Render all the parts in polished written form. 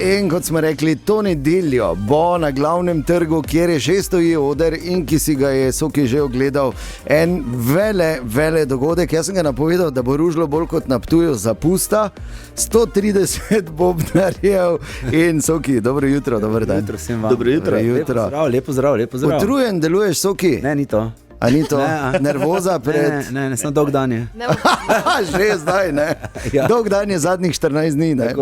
In kot smo rekli, to nedeljo bo na glavnem trgu, kjer je že stoji oder in ki si ga je Soki že ogledal, en vele dogodek. Jaz sem ga napovedal, da bo ružilo bolj kot na Ptuju zapusta, 130 bobnarjev in Soki, dobro jutro, dober dan. Dobro jutro. Lepo zdrav. Utrujen deluješ, Soki? Ne, ni to. A ni to? Nervoza pred... Ne, samo dolg dan je. Že zdaj, ne? Ja. Dolg dan je zadnjih 14 dni, ne?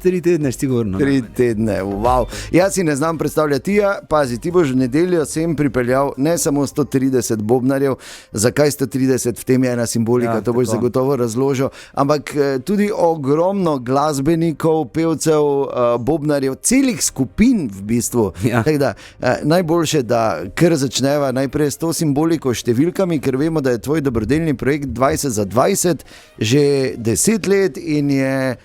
3 tedne, sigurno. 3 tedne, wow. Jaz si ne znam predstavljati, pazi, ti boš v nedeljo sem pripeljal ne samo 130 bobnarjev, zakaj 130, v tem je ena simbolika, to boš zagotovo razložil, ampak tudi ogromno glasbenikov, pevcev, bobnarjev, celih skupin v bistvu. Ja. Tako da, najboljše, da kar začneva najprej s to simboliko številkami, ker vemo, da je tvoj dobrodelni projekt 20 za 20 že 10 let in je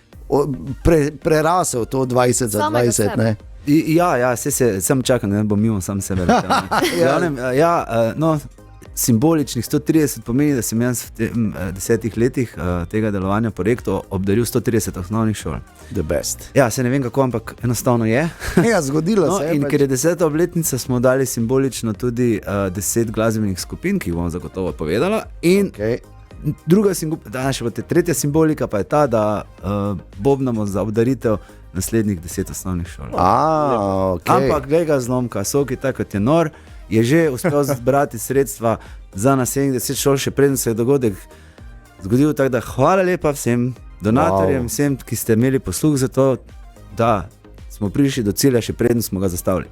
prerasel to 20 za 20. Ne? Ja, sem čakal, ne bom mimo sam sebe. Simboličnih 130 pomeni, da sem jaz v 10 letih tega delovanja projektu obdaril 130 osnovnih šol. The best. Ja, se ne vem kako, ampak enostavno je. Ja, zgodilo se je. In ker je 10. obletnica, smo dali simbolično tudi 10 glasbenih skupin, ki jih bom zagotovo povedala. In tretja simbolika pa je ta, da bobnamo za obdaritev naslednjih 10 osnovnih šol. Ampak glej ga zlomka, Soki, tako kot je nor, je že uspel zbrati sredstva za naslednjih 10 šol, še preden se je dogodek zgodil, tako da hvala lepa vsem donatorjem, vsem, ki ste imeli posluh za to, da smo prišli do cilja, še preden smo ga zastavili.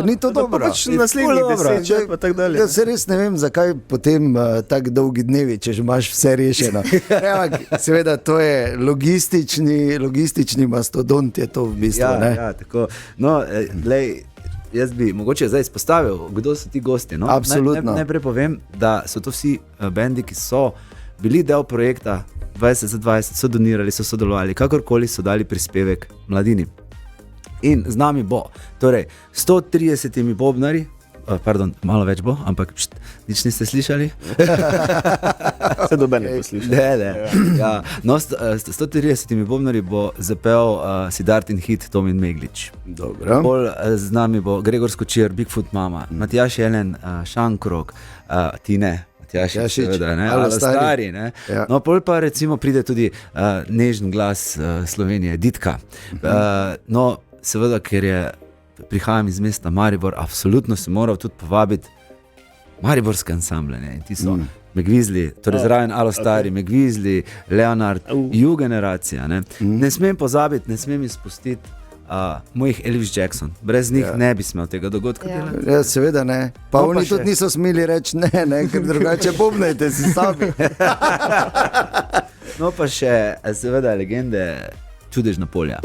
Ni to dobro. Naslednjih 10, pa tako dalje. Jaz se res ne vem, zakaj potem tako dolgi dnevi, če že imaš vse rešeno. Seveda, to je logistični mastodont, je to v bistvu. Ja, tako. Jaz bi mogoče zdaj izpostavil, kdo so ti gosti. No? Absolutno. Najprej povem, da so to vsi bendi, ki so bili del projekta 20 za 20, so donirali, so sodelovali, kakorkoli so dali prispevek mladini. In z nami bo, torej 130 bobnari, malo več bo, ampak nič niste slišali. Se doben ne poslišal. Ja. No, 130 bobnari bo zapel Siddhartin hit Tomin Meglič. Dobro. Bolj z nami bo Gregor Skočir, Bigfoot Mama, Matjaž Jelen, Šankrok, Tine, Alostari, ne? Ja. No, pol pa recimo pride tudi nežen glas Slovenije, Ditka. Seveda, ker prihajam iz mesta Maribor, absolutno sem moral tudi povabiti mariborske ansamble, ne? In ti so Megvizli, torej zraven Alostari, Megvizli, Leonard, U-generacija. Ne smem pozabiti, ne smem izpustiti mojih Elvis Jackson. Brez njih ne bi smel tega dogodka delati. Ja, seveda ne. Pa oni tudi niso smeli reči ne, ker drugače bobnajte si sami. No pa še seveda legende Čudežna polja.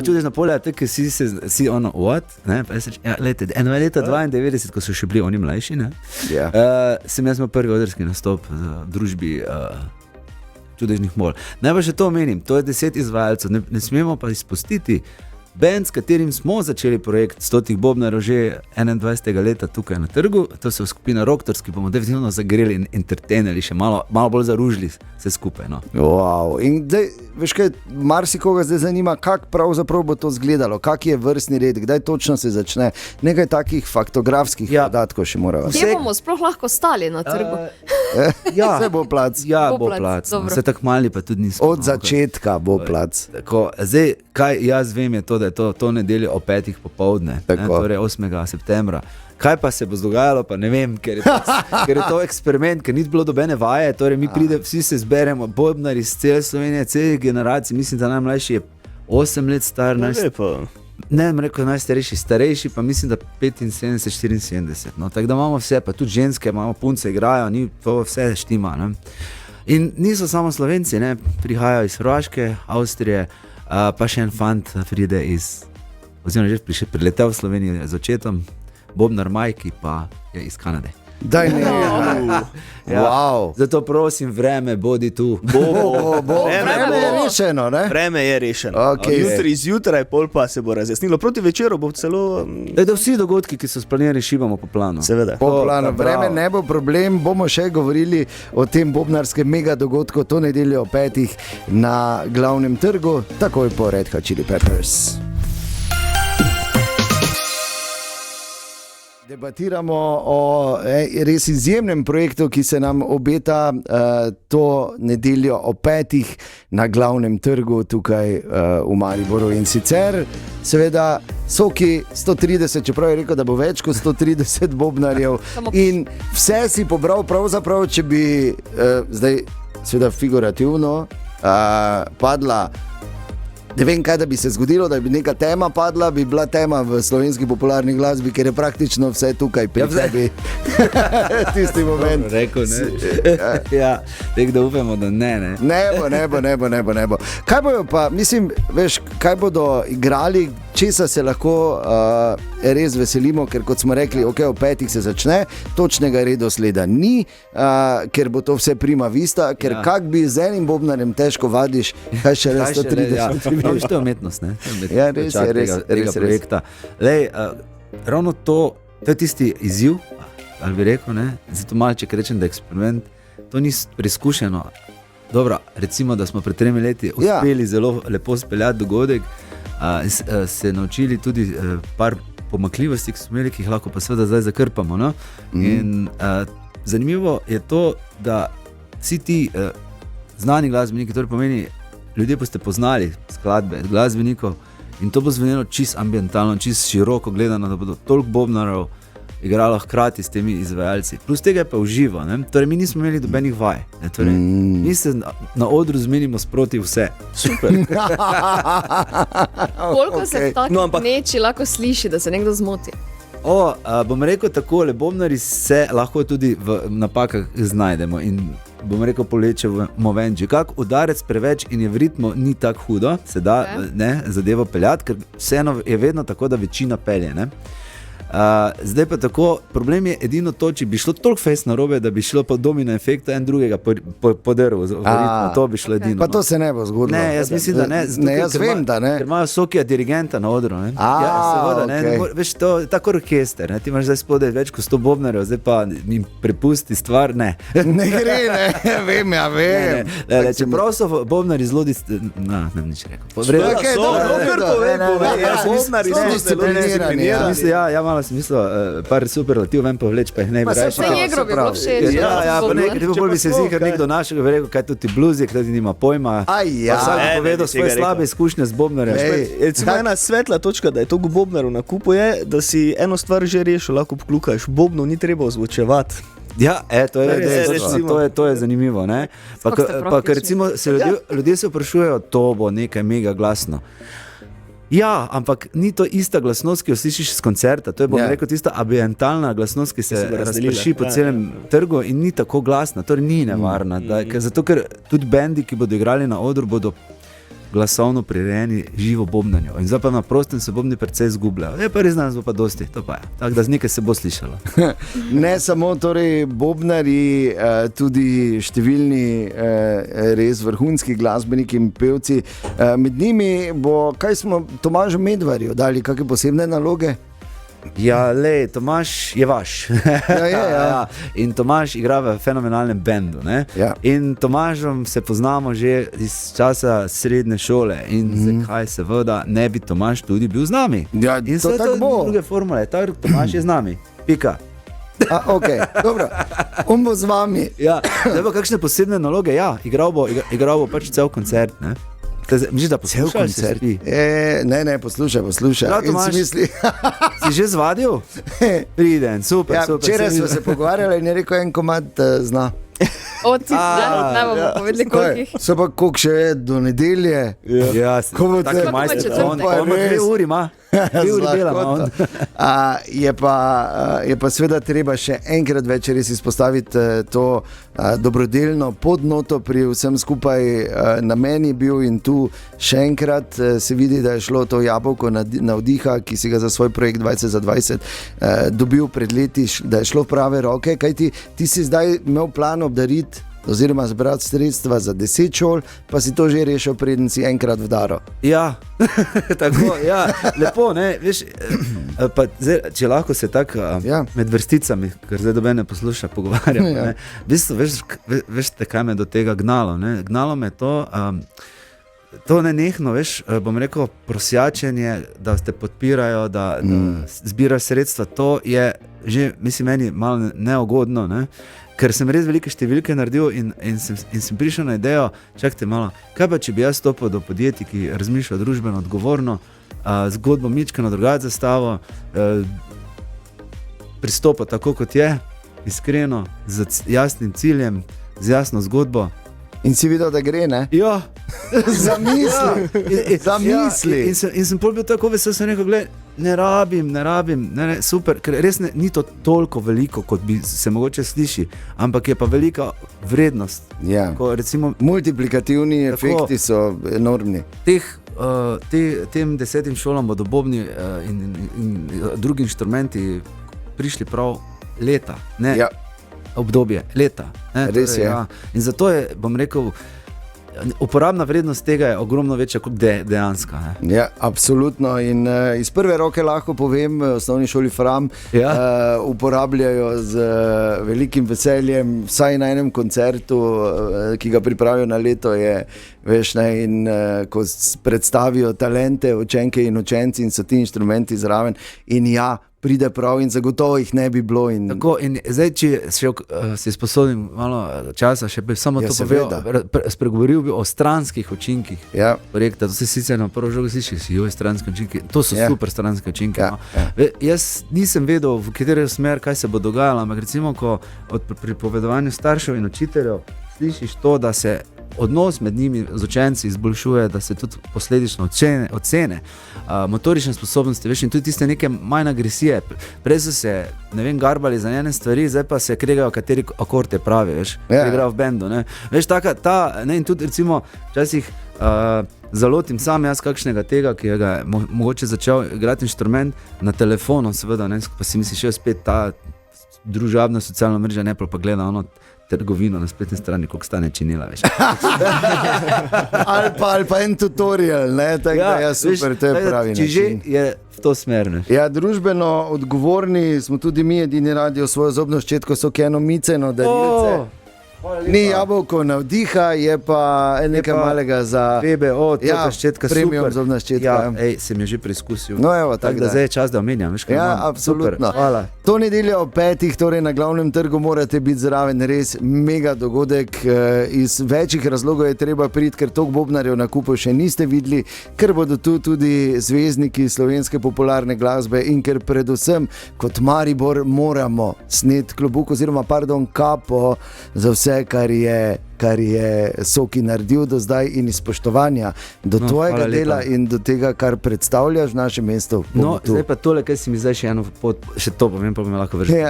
Čudežna polja, tako si ono, what? Eno je leta 92, ko so še bili oni mlajši, sem jaz imel prvi odrski nastop v družbi Čudežnih mol. Najbolj še to omenim, to je 10 izvajalcev, ne smemo pa izpustiti band, s katerim smo začeli projekt 100 bobnarjev že 21. leta tukaj na trgu, to so skupina Roktors, ki bomo definitivno zagreli in entertainali, še malo bolj zaružili se skupaj. No. Wow. In dej, veš kaj, marsikoga zdaj zanima, kako pravzaprav bo to izgledalo, kak je vrstni red, kdaj točno se začne, nekaj takih faktografskih podatkov še moramo. Kje bomo sploh lahko stali na trgu? Vse bo plac. Ja, bo plac. Vse tako mali pa tudi nismo. Od začetka bo plac. Zdaj, kaj jaz vem je to, da je to nedeljo o 5. popoldne, torej 8. septembra. Kaj pa se bo zdogajalo, pa ne vem, ker je to eksperiment, ker ni bilo dobene vaje, torej mi vsi se zberemo, bobnari iz cele Slovenije, celih generacij, mislim, da najmlajši je 8 let star, starejši pa mislim, da 75-74, no, tako da imamo vse, pa tudi ženske, imamo punce, igrajo, to vse štima, ne. In niso samo Slovenci, ne, prihajajo iz Hrvaške, Avstrije, pa še en fant pride oziroma že priletel v Slovenijo z očetom, bobnar Majki pa je iz Kanade. Daj ne. Ja. Wow. Zato prosim, vreme, bodi tu. Vreme je rešeno, ne? Vreme je rešeno. Okay. Jutri zjutraj, pol pa se bo razjasnilo. Proti večeru bo celo... Da vsi dogodki, ki so splanirani, šibamo po planu. Seveda. Po planu. Vreme ne bo problem, bomo še govorili o tem bobnarskem mega dogodku to nedeljo ob 5 na glavnem trgu, takoj po Red Hot Chili Peppers. Debatiramo o res izjemnem projektu, ki se nam obeta to nedeljo ob 5 na glavnem trgu tukaj v Mariboru. In sicer, seveda, Soki 130, čeprav je rekel, da bo več kot 130 bobnarjev. In vse si pobral pravzaprav, če bi zdaj, seveda figurativno, padla. Ne vem, kaj da bi se zgodilo, da bi neka tema padla, bi bila tema v slovenski popularni glasbi, ker je praktično vse tukaj pri tebi. Tisti moment. Rekel, ne. Ja, tek da upamo, da ne. Ne bo. Kaj bojo pa, mislim, veš, kaj bodo igrali, česa se lahko res veselimo, ker kot smo rekli, ok, ob 5 se začne, točnega redosleda ni, ker bo to vse prima vista, ker kak bi z enim bobnarjem težko vadiš, kaj še res 130. To je umetnost, ne? Ja, res je. Projekta. Lej, ravno to je tisti izziv, ali bi rekel, ne? Zato malček rečem, da je eksperiment, to ni preizkušeno. Dobro, recimo, da smo pred 3 leti uspeli zelo lepo speljati dogodek, se naučili tudi par pomakljivosti, ki smo imeli, ki jih lahko pa seveda zdaj zakrpamo. No? In zanimivo je to, da vsi ti znani glasbeniki, torej pomeni, ljudje boste poznali skladbe glasbenikov in to bo zvenelo čist ambientalno, čist široko gledano, da bodo toliko bobnarjev igralo hkrati s temi izvajalci. Plus tega je pa uživo. Ne? Torej, mi nismo imeli dobenih vaj. Torej, mi se na odru zmenimo sproti vse. Super. Koliko se v taki neči lahko sliši, da se nekdo zmoti? Bom rekel takole, bobnari se lahko tudi v napakah znajdemo in bom rekel polečemo ven. Že kak udarec preveč in je v ritmu ni tako hudo, se da zadevo peljati, ker vseeno je vedno tako, da večina pelje. Ne? Zdaj pa tako, problem je edino to, če bi šlo toliko fejst narobe, da bi šlo po domino efektu en drugega podrvo v ritmu, to bi šlo edino. Pa to se ne bo zgodilo. Ne, jaz mislim, da ne. Ne, jaz vem, da ne. Ker imajo Sokija dirigenta na odru. Ne? Seveda, ne. Veš, to je tako orkester, ne? Ti imaš zdaj spodaj več kot 100 bobnarjev, zdaj pa jim prepusti stvar, ne. Ne gre, ne, vem. Čeprav so bobnari zelo ne bom nič rekel. Sem mislil, par superlativ ven povleč, pa jih ne bi reči. Pa se Jegro bi bilo všeč. Pa nekaj, bolj bi se zihar nekdo našega bi rekel, kaj tudi bluzi, kaj tudi nima pojma. Vsak bi povedal svoje slabe izkušnje z bobnarjem. Recimo ena svetla točka, da je toliko bobnarjev na kupu je, da si eno stvar že rešil, lahko poklukaš, bobnov ni treba ozvočevati. Ja, to je zanimivo. Ne? Pa recimo se ljudje se vprašujejo, to bo nekaj mega glasno. Ja, ampak ni to ista glasnost, ki jo slišiš z koncerta. To je, bom rekel, tista ambientalna glasnost, ki se razprši po celem trgu in ni tako glasna, torej ni nevarna. Zato, ker tudi bendi, ki bodo igrali na odru, bodo glasovno prirejeni živo bobnanjo. In zdaj pa na prostem se bobni precej izgubljajo. Je pa res danes bo pa dosti, to pa je. Tako da z nekaj se bo slišalo. Ne samo torej bobnari, tudi številni res vrhunski glasbeniki in pevci. Med njimi bo, kaj smo Tomažu Medvarju dali, kakšne posebne naloge? Ja, lej, Tomaž je vaš. Ja. In Tomaž igra v fenomenalnem bendu. Ja. In Tomažom se poznamo že iz časa srednje šole. In zakaj seveda ne bi Tomaž tudi bil z nami? Ja, in to tako bo. Druge formule, Tomaž je z nami. Pika. Ok, dobro. On bo z vami. Ja, zdaj pa kakšne posebne naloge? Ja, igral bo pač cel koncert, ne? Misliš, da poslušaš koncert? Ne, poslušaj. Si že zvadil? Priden, super. Včeraj smo se pogovarjali in je rekel, en komad zna. Ne bomo povedali, koliko. So pa koliko še je do nedelje? Ja, Ko bo tako te- majster, Pa on ima 2 uri, ima. 2 uri dela, ima on. Je pa seveda treba še enkrat več res izpostaviti to dobrodelno podnoto pri vsem skupaj. Namen je bil in tu še enkrat se vidi, da je šlo to jabolko navdiha, ki si ga za svoj projekt 20 za 20 dobil pred leti, da je šlo v prave roke, kajti ti si zdaj imel plan obdariti oziroma zbrati sredstva za 10 šol, pa si to že rešil, preden si enkrat vdaro. Ja, tako, ja, lepo, ne, veš, pa zdaj, če lahko se tako med vrsticami, ker zdaj dobe ne posluša, pogovarjam, ne, v bistvu, veš, kaj me do tega gnalo, ne, gnalo me to nenehno, veš, bom rekel, prosjačenje, da te podpirajo, da zbiraš sredstva, to je že, mislim, meni malo neugodno, ne, ker sem res velike številke naredil in sem prišel na idejo, čakajte malo, kaj pa če bi jaz stopil do podjetij, ki razmišlja družbeno odgovorno, zgodbo mičkano drugače zastavo, pristopa tako kot je, iskreno, z jasnim ciljem, z jasno zgodbo. In si videl, da gre, ne? Ja. Zamisli. In sem pol bil tako vesel, sem rekel, gled, ne rabim, super, ker res ni to toliko veliko, kot bi se mogoče sliši, ampak je pa velika vrednost. Ja. Ko recimo, multiplikativni efekti so enormni. Tem 10 šolam bodo bobni in drugi inštrumenti prišli prav leta, ne? Ja. Obdobje, leta. Ne, res je. Ja. In zato je, bom rekel, uporabna vrednost tega je ogromno večja kot dejanska. Ne. Ja, absolutno. In iz prve roke lahko povem, v osnovni šoli Fram uporabljajo z velikim veseljem, vsaj na enem koncertu, ki ga pripravijo na leto, je, veš, ne, in ko predstavijo talente, učenke in učenci in so ti inštrumenti zraven in ja, pride prav in zagotovo jih ne bi bilo. Tako, in zdaj, če si sposodim malo časa, še bi samo to povedal, spregovoril bi o stranskih učinkih projekta. To se sicer na prvo žogo sliši, stranski učinki, to so super stranski učinki. Jaz nisem vedel, v katero smer, kaj se bo dogajalo, ampak recimo, ko od pripovedovanju staršev in učiteljev slišiš to, da se odnos med njimi z učenci izboljšuje, da se tudi posledično ocene motorične sposobnosti, veš, in tudi tiste neke manj agresije. Prej so se, ne vem, garbali za njene stvari, zdaj pa se kregajo, kateri akord je pravi, veš, igrajo v bendu, ne. Veš, in tudi recimo včasih zalotim sam jaz kakšnega tega, ki je mogoče začel igrati inštrument na telefonu, seveda, ne, pa si misliš, še spet ta družabna socialna mreža, ne pa gleda ono trgovino na spletni strani, koliko stane činila, veš. ali pa en tutorial, ne, tako da je super, to je pravi način. Če že je v to smer, ne. Ja, družbeno odgovorni smo tudi mi, Edini radio, svojo zobno ščetko so eno miceno darilce. Ni jabolko navdiha, je pa nekaj malega za PBO, ta ščetka, premium super. Zobna ščetka. Ja, sem jo že preizkusil. No, evo, tako da zdaj je čas, da omenjam, veš, kaj ja, imam. absolutno. Hvala. To nedeljo ob 5, torej na Glavnem trgu morate biti zraven, res mega dogodek. Iz večjih razlogov je treba priti, ker toliko bobnarjev na kupu še niste videli, ker bodo tu tudi zvezdniki slovenske popularne glasbe in ker predvsem kot Maribor moramo sneti klobuk oziroma kapo za vse, kar je Soki naredil do zdaj in iz spoštovanja do tvojega dela in do tega, kar predstavljaš v našem mestu. No, zdaj pa tole, kaj si mi zdaj še eno pot, še to povem, pa me lahko vršiti.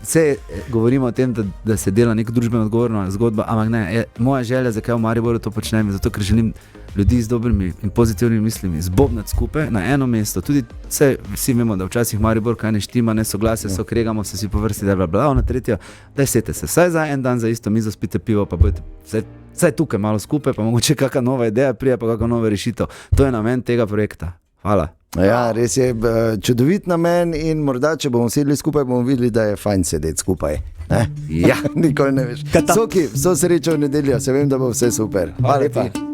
Vse govorimo o tem, da se dela neko družbeno odgovorna zgodba, ampak ne, moja želja, zakaj v Mariboru to počnem, zato ker želim ljudi z dobrimi in pozitivnimi mislimi zbobnati skupaj na eno mesto. Tudi vsi vemo, da včasih Maribor kaj ne štima, ne soglasje, so kregamo, se si po vrsti, da je bla, na tretjo, daj sete se vsaj za en dan za isto mizo, spite pivo, pa budete vsaj tukaj malo skupaj, pa mogoče kakšna nova ideja prija, pa kakšna nova rešitev. To je namen tega projekta. Hvala. Ja, res je čudovit namen in morda, če bomo sedeli skupaj, bomo videli, da je fajn sedeti skupaj. Ja, nikoli ne veš. Soki, vso srečo v nedeljo, se vem, da bo vse super. Hvala lepa.